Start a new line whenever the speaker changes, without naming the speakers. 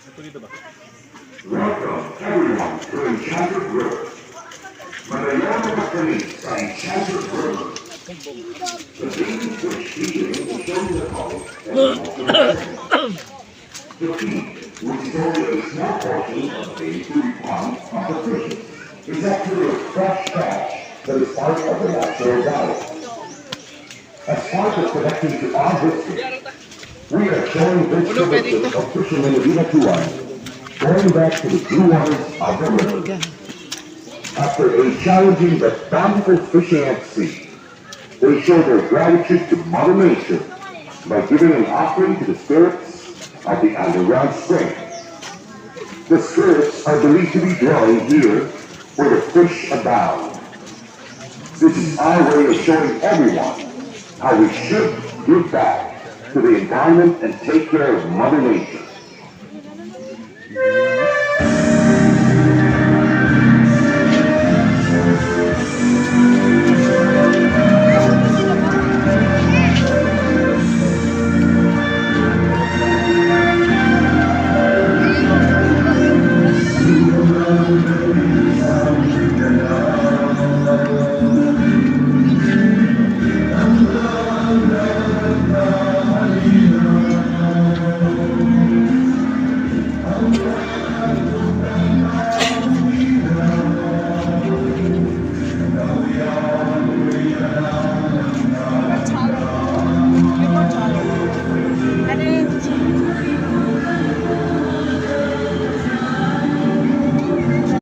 Ito dito ba?
Welcome everyone to Enchanted River. Malayaman na kami sa Enchanted River. The baby fish feeding is showing the color and the feed, which is only a small portion of the food pond of the fish, is actually a fresh catch that is part of the natural diet. As part of connecting to our history, we are showing this tradition of fishermen of Inatuan, going back to the blue waters of the river. After a challenging but bountiful fishing at sea, they show their gratitude to Mother Nature by giving an offering to the spirits of the underground spring. The spirits are believed to be dwelling here where the fish abound. This is our way of showing everyone how we should give back to the environment and take care of Mother Nature.